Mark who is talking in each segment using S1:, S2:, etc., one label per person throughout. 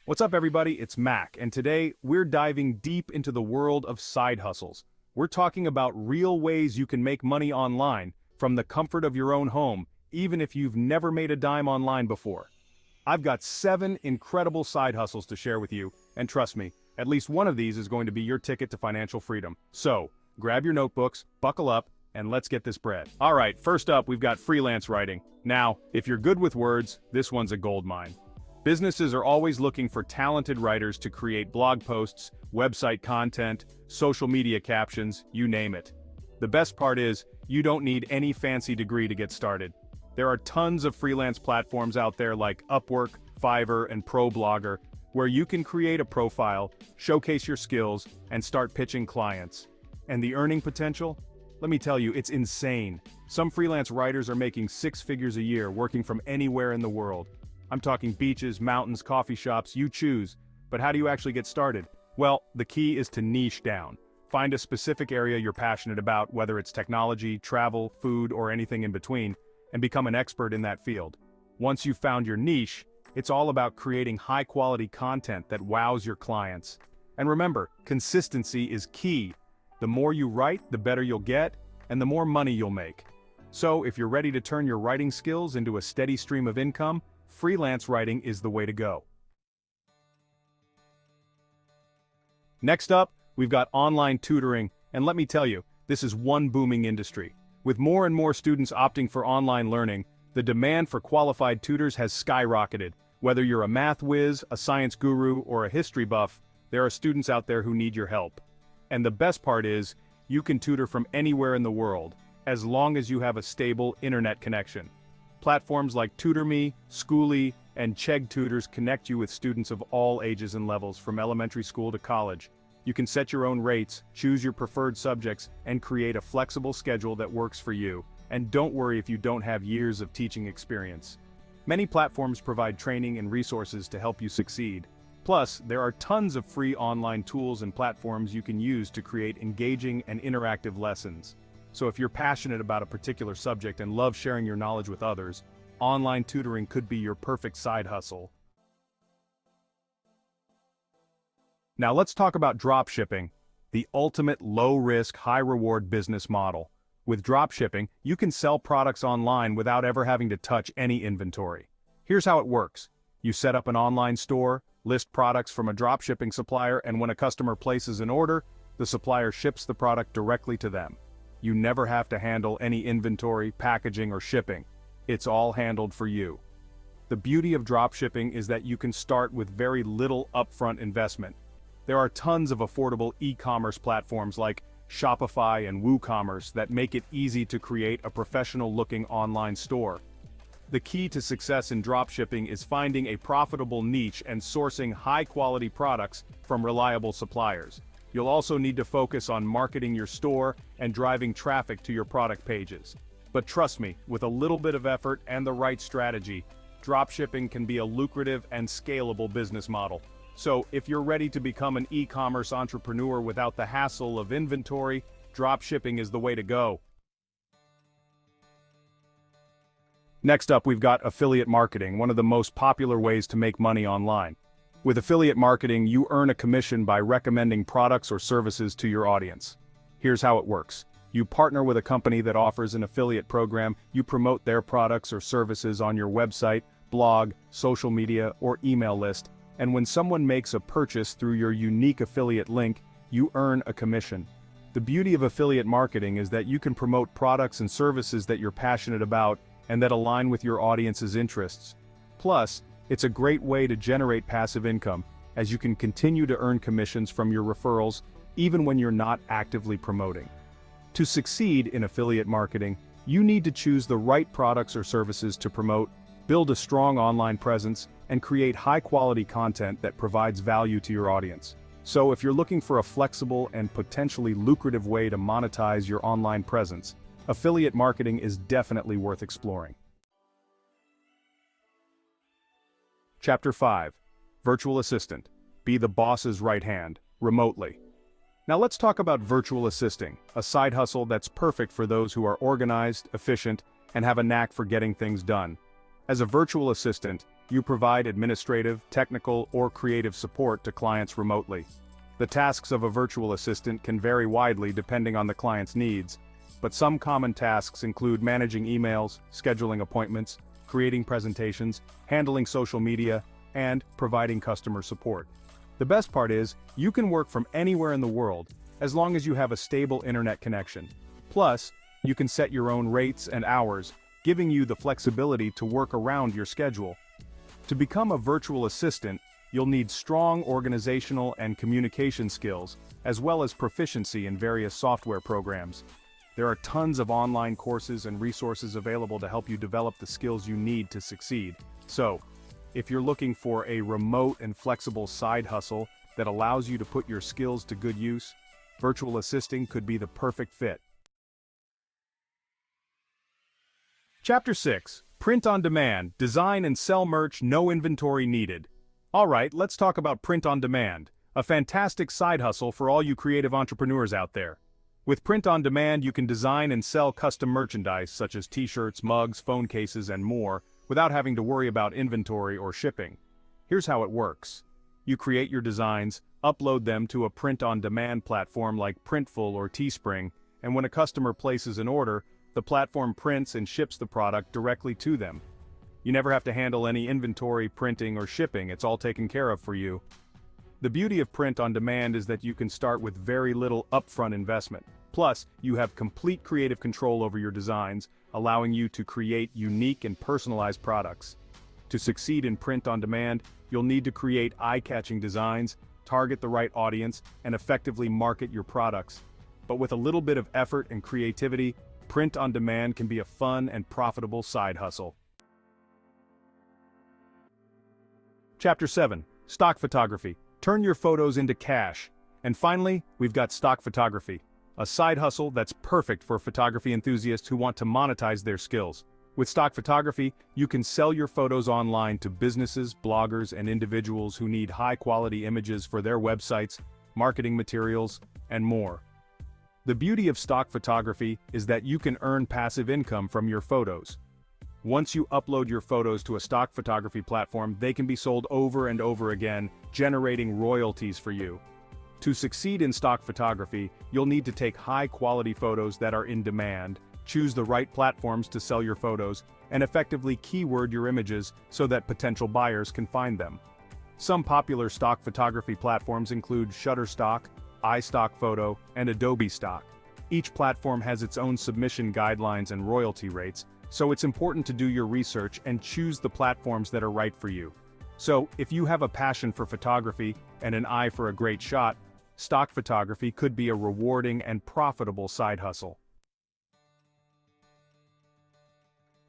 S1: What's up, everybody? It's Mac, and today we're diving deep into the world of side hustles. We're talking about real ways you can make money online from the comfort of your own home, even if you've never made a dime online before. I've got 7 incredible side hustles to share with you, and trust me, at least one of these is going to be your ticket to financial freedom. So, grab your notebooks, buckle up, and let's get this bread. All right, first up, we've got freelance writing. Now, if you're good with words, this one's a goldmine. Businesses are always looking for talented writers to create blog posts, website content, social media captions, you name it. The best part is, you don't need any fancy degree to get started. There are tons of freelance platforms out there like Upwork, Fiverr, and ProBlogger, where you can create a profile, showcase your skills, and start pitching clients. And the earning potential? Let me tell you, it's insane. Some freelance writers are making 6 figures a year working from anywhere in the world. I'm talking beaches, mountains, coffee shops, you choose. But how do you actually get started? Well, the key is to niche down. Find a specific area you're passionate about, whether it's technology, travel, food, or anything in between, and become an expert in that field. Once you've found your niche, it's all about creating high-quality content that wows your clients. And remember, consistency is key. The more you write, the better you'll get, and the more money you'll make. So, if you're ready to turn your writing skills into a steady stream of income, freelance writing is the way to go. Next up, we've got online tutoring, and let me tell you, this is one booming industry. With more and more students opting for online learning, the demand for qualified tutors has skyrocketed. Whether you're a math whiz, a science guru, or a history buff, there are students out there who need your help. And the best part is, you can tutor from anywhere in the world, as long as you have a stable internet connection. Platforms like TutorMe, Schooly, and Chegg Tutors connect you with students of all ages and levels from elementary school to college. You can set your own rates, choose your preferred subjects, and create a flexible schedule that works for you. And don't worry if you don't have years of teaching experience. Many platforms provide training and resources to help you succeed. Plus, there are tons of free online tools and platforms you can use to create engaging and interactive lessons. So if you're passionate about a particular subject and love sharing your knowledge with others, online tutoring could be your perfect side hustle. Now let's talk about dropshipping, the ultimate low-risk, high-reward business model. With dropshipping, you can sell products online without ever having to touch any inventory. Here's how it works. You set up an online store, list products from a dropshipping supplier, and when a customer places an order, the supplier ships the product directly to them. You never have to handle any inventory, packaging, or shipping. It's all handled for you. The beauty of dropshipping is that you can start with very little upfront investment. There are tons of affordable e-commerce platforms like Shopify and WooCommerce that make it easy to create a professional-looking online store. The key to success in dropshipping is finding a profitable niche and sourcing high-quality products from reliable suppliers. You'll also need to focus on marketing your store and driving traffic to your product pages. But trust me, with a little bit of effort and the right strategy, dropshipping can be a lucrative and scalable business model. So, if you're ready to become an e-commerce entrepreneur without the hassle of inventory, dropshipping is the way to go. Next up, we've got affiliate marketing, one of the most popular ways to make money online. With affiliate marketing, you earn a commission by recommending products or services to your audience. Here's how it works. You partner with a company that offers an affiliate program, you promote their products or services on your website, blog, social media, or email list, and when someone makes a purchase through your unique affiliate link, you earn a commission. The beauty of affiliate marketing is that you can promote products and services that you're passionate about and that align with your audience's interests. Plus, it's a great way to generate passive income, as you can continue to earn commissions from your referrals even when you're not actively promoting. To succeed in affiliate marketing, you need to choose the right products or services to promote, build a strong online presence, and create high-quality content that provides value to your audience. So if you're looking for a flexible and potentially lucrative way to monetize your online presence, affiliate marketing is definitely worth exploring. Chapter 5. Virtual Assistant. Be the boss's right hand, remotely. Now let's talk about virtual assisting, a side hustle that's perfect for those who are organized, efficient, and have a knack for getting things done. As a virtual assistant, You provide administrative, technical, or creative support to clients remotely. The tasks of a virtual assistant can vary widely depending on the client's needs, but some common tasks include managing emails, scheduling appointments, creating presentations, handling social media, and providing customer support. The best part is, you can work from anywhere in the world, as long as you have a stable internet connection. Plus, you can set your own rates and hours, giving you the flexibility to work around your schedule. To become a virtual assistant, you'll need strong organizational and communication skills, as well as proficiency in various software programs. There are tons of online courses and resources available to help you develop the skills you need to succeed. So, if you're looking for a remote and flexible side hustle that allows you to put your skills to good use, virtual assisting could be the perfect fit. Chapter 6. Print on Demand. Design and sell merch, no inventory needed. Alright, let's talk about print on demand, a fantastic side hustle for all you creative entrepreneurs out there. With print on demand, you can design and sell custom merchandise such as t-shirts, mugs, phone cases, and more, without having to worry about inventory or shipping. Here's how it works. You create your designs, upload them to a print-on-demand platform like Printful or Teespring, and when a customer places an order, the platform prints and ships the product directly to them. You never have to handle any inventory, printing, or shipping. It's all taken care of for you. The beauty of print on demand is that you can start with very little upfront investment. Plus, you have complete creative control over your designs, allowing you to create unique and personalized products. To succeed in print on demand, you'll need to create eye-catching designs, target the right audience, and effectively market your products. But with a little bit of effort and creativity, print on demand can be a fun and profitable side hustle. Chapter 7. Stock Photography. Turn your photos into cash. And finally, we've got stock photography, a side hustle that's perfect for photography enthusiasts who want to monetize their skills. With stock photography, you can sell your photos online to businesses, bloggers, and individuals who need high-quality images for their websites, marketing materials, and more. The beauty of stock photography is that you can earn passive income from your photos. Once you upload your photos to a stock photography platform, they can be sold over and over again, generating royalties for you. To succeed in stock photography, you'll need to take high-quality photos that are in demand, choose the right platforms to sell your photos, and effectively keyword your images so that potential buyers can find them. Some popular stock photography platforms include Shutterstock, iStock Photo, and Adobe Stock. Each platform has its own submission guidelines and royalty rates, so it's important to do your research and choose the platforms that are right for you. So, if you have a passion for photography and an eye for a great shot, stock photography could be a rewarding and profitable side hustle.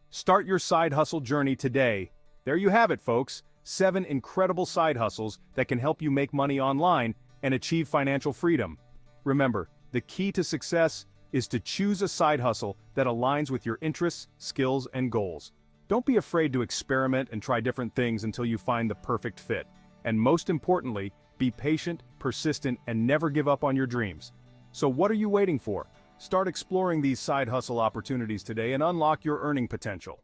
S1: Start your side hustle journey today. There you have it, folks. 7 incredible side hustles that can help you make money online and achieve financial freedom. Remember, the key to success is to choose a side hustle that aligns with your interests, skills, and goals. Don't be afraid to experiment and try different things until you find the perfect fit. And most importantly, be patient, persistent, and never give up on your dreams. So what are you waiting for? Start exploring these side hustle opportunities today and unlock your earning potential.